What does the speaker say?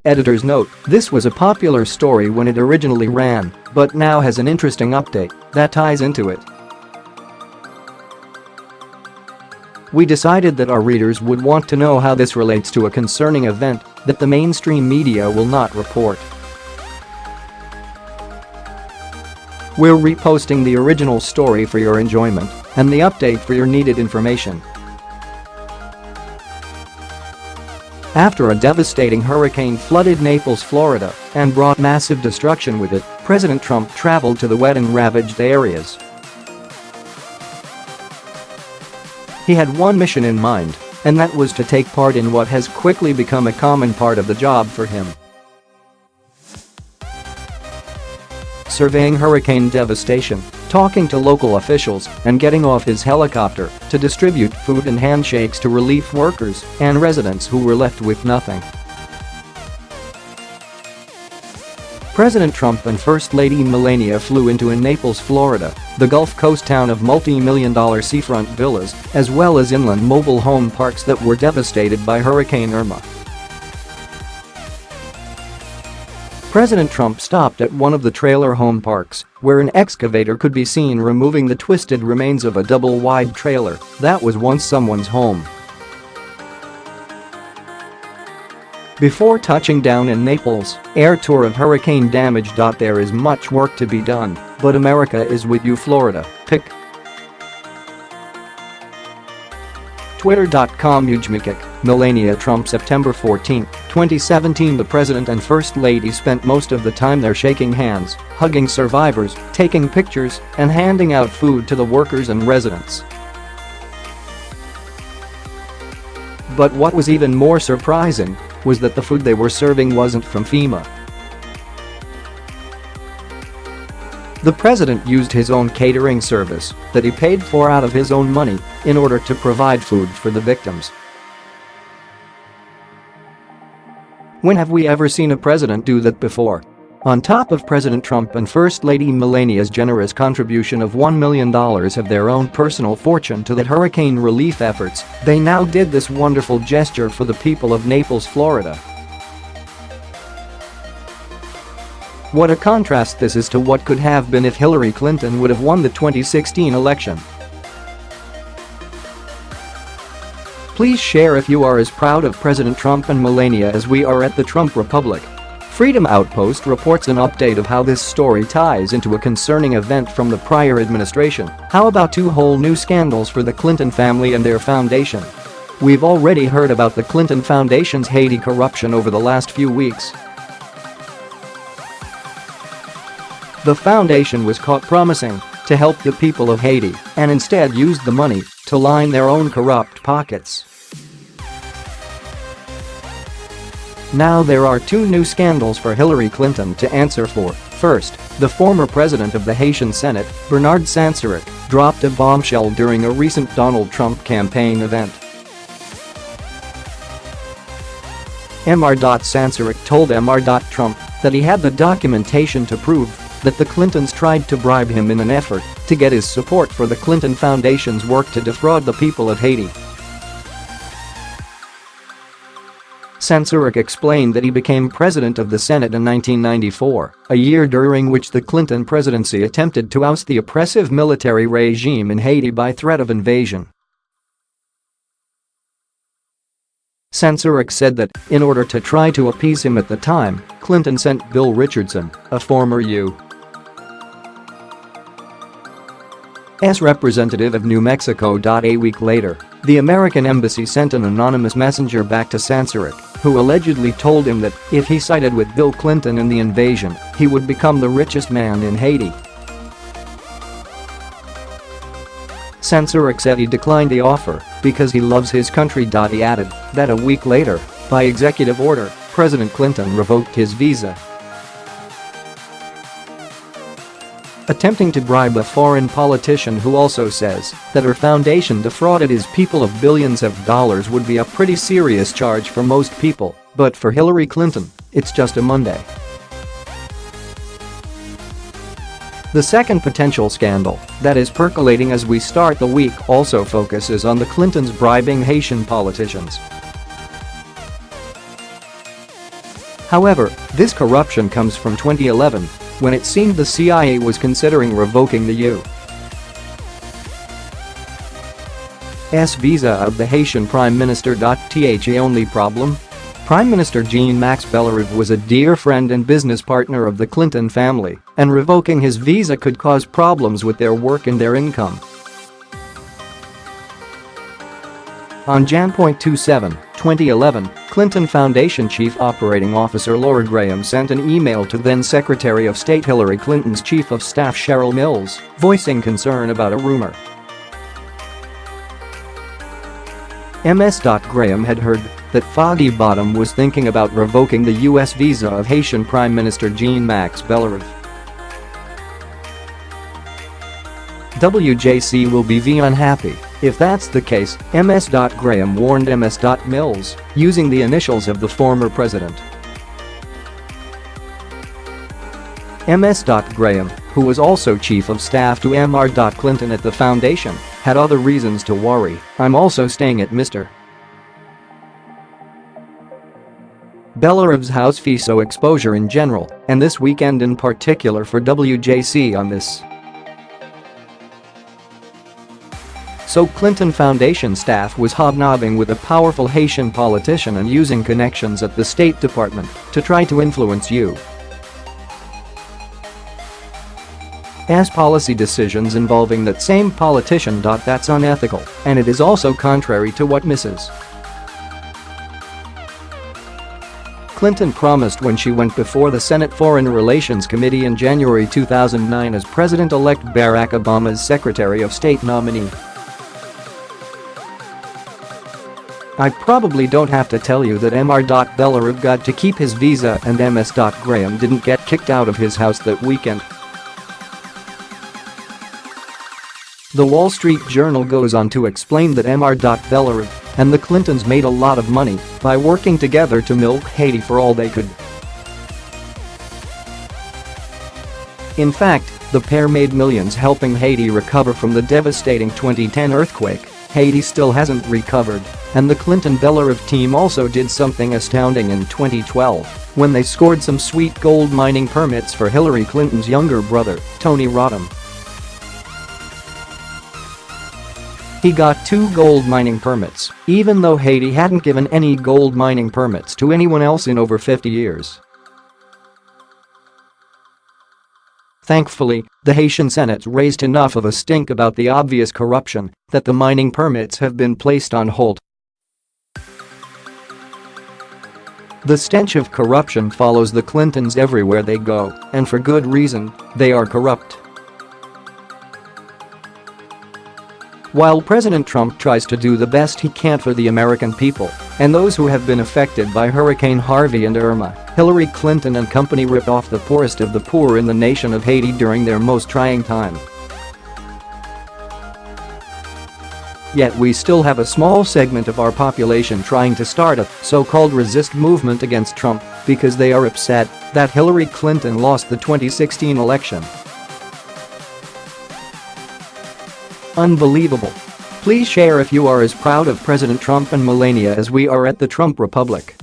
Editor's note: this was a popular story when it originally ran, but now has an interesting update that ties into it. We decided that our readers would want to know how this relates to a concerning event that the mainstream media will not report. We're reposting the original story for your enjoyment and the update for your needed information. After a devastating hurricane flooded Naples, Florida, and brought massive destruction with it, President Trump traveled to the wet and ravaged areas. He had one mission in mind, and that was to take part in what has quickly become a common part of the job for him: surveying hurricane devastation, talking to local officials, and getting off his helicopter to distribute food and handshakes to relief workers and residents who were left with nothing. President Trump and First Lady Melania flew into Naples, Florida, the Gulf Coast town of multi-million-dollar seafront villas, as well as inland mobile home parks that were devastated by Hurricane Irma. President Trump stopped at one of the trailer home parks, where an excavator could be seen removing the twisted remains of a double-wide trailer that was once someone's home. Before touching down in Naples, air tour of hurricane damage. There is much work to be done, but America is with you, Florida. Pic. Twitter.com Ujmikik, Melania Trump. September 14, 2017. The President and First Lady spent most of the time there shaking hands, hugging survivors, taking pictures, and handing out food to the workers and residents. But what was even more surprising was that the food they were serving wasn't from FEMA. The president used his own catering service that he paid for out of his own money in order to provide food for the victims. When have we ever seen a president do that before? On top of President Trump and First Lady Melania's generous contribution of $1 million of their own personal fortune to the hurricane relief efforts, they now did this wonderful gesture for the people of Naples, Florida. What a contrast this is to what could have been if Hillary Clinton would have won the 2016 election. Please share if you are as proud of President Trump and Melania as we are at the Trump Republic. Freedom Outpost reports an update of how this story ties into a concerning event from the prior administration. How about 2 whole new scandals for the Clinton family and their foundation? We've already heard about the Clinton Foundation's Haiti corruption over the last few weeks. The foundation was caught promising to help the people of Haiti and instead used the money to line their own corrupt pockets. Now there are 2 new scandals for Hillary Clinton to answer for. First, the former president of the Haitian Senate, Bernard Sansaric, dropped a bombshell during a recent Donald Trump campaign event. Mr. Sansaric told Mr. Trump that he had the documentation to prove that the Clintons tried to bribe him in an effort to get his support for the Clinton Foundation's work to defraud the people of Haiti. Sansaric explained that he became president of the Senate in 1994, a year during which the Clinton presidency attempted to oust the oppressive military regime in Haiti by threat of invasion. Sansaric said that, in order to try to appease him at the time, Clinton sent Bill Richardson, a former U.S. representative of New Mexico. A week later, the American embassy sent an anonymous messenger back to Sansaric, who allegedly told him that if he sided with Bill Clinton in the invasion, he would become the richest man in Haiti. Sansaric said he declined the offer because he loves his country. He added that a week later, by executive order, President Clinton revoked his visa. Attempting to bribe a foreign politician who also says that her foundation defrauded his people of billions of dollars would be a pretty serious charge for most people, but for Hillary Clinton, it's just a Monday. The second potential scandal that is percolating as we start the week also focuses on the Clintons bribing Haitian politicians. However, this corruption comes from 2011, when it seemed the CIA was considering revoking the U.S. visa of the Haitian Prime Minister. The only problem? Prime Minister Jean-Max Bellerove was a dear friend and business partner of the Clinton family, and revoking his visa could cause problems with their work and their income. On Jan. 27, 2011, Clinton Foundation Chief Operating Officer Laura Graham sent an email to then-Secretary of State Hillary Clinton's Chief of Staff Cheryl Mills, voicing concern about a rumor. Ms. Graham had heard that Foggy Bottom was thinking about revoking the U.S. visa of Haitian Prime Minister Jean-Max Bellerove. WJC will be unhappy if that's the case, Ms. Graham warned Ms. Mills, using the initials of the former president. Ms. Graham, who was also chief of staff to Mr. Clinton at the foundation, had other reasons to worry. "I'm also staying at Mr. Bellerove's house fee, so exposure in general, and this weekend in particular for WJC on this." So Clinton Foundation staff was hobnobbing with a powerful Haitian politician and using connections at the State Department to try to influence U.S. policy decisions involving that same politician. That's unethical, and it is also contrary to what Mrs. Clinton promised when she went before the Senate Foreign Relations Committee in January 2009 as President-elect Barack Obama's Secretary of State nominee. "I probably don't have to tell you that Mr. Bellerove got to keep his visa and Ms. Graham didn't get kicked out of his house that weekend." The Wall Street Journal goes on to explain that Mr. Bellerove and the Clintons made a lot of money by working together to milk Haiti for all they could. In fact, the pair made millions helping Haiti recover from the devastating 2010 earthquake. Haiti still hasn't recovered, and the Clinton-Bellerove team also did something astounding in 2012 when they scored some sweet gold mining permits for Hillary Clinton's younger brother, Tony Rodham. He got 2 gold mining permits, even though Haiti hadn't given any gold mining permits to anyone else in over 50 years. Thankfully, the Haitian Senate raised enough of a stink about the obvious corruption that the mining permits have been placed on hold. The stench of corruption follows the Clintons everywhere they go, and for good reason. They are corrupt. While President Trump tries to do the best he can for the American people and those who have been affected by Hurricane Harvey and Irma, Hillary Clinton and company rip off the poorest of the poor in the nation of Haiti during their most trying time. Yet we still have a small segment of our population trying to start a so-called resist movement against Trump because they are upset that Hillary Clinton lost the 2016 election. Unbelievable. Please share if you are as proud of President Trump and Melania as we are at the Trump Republic.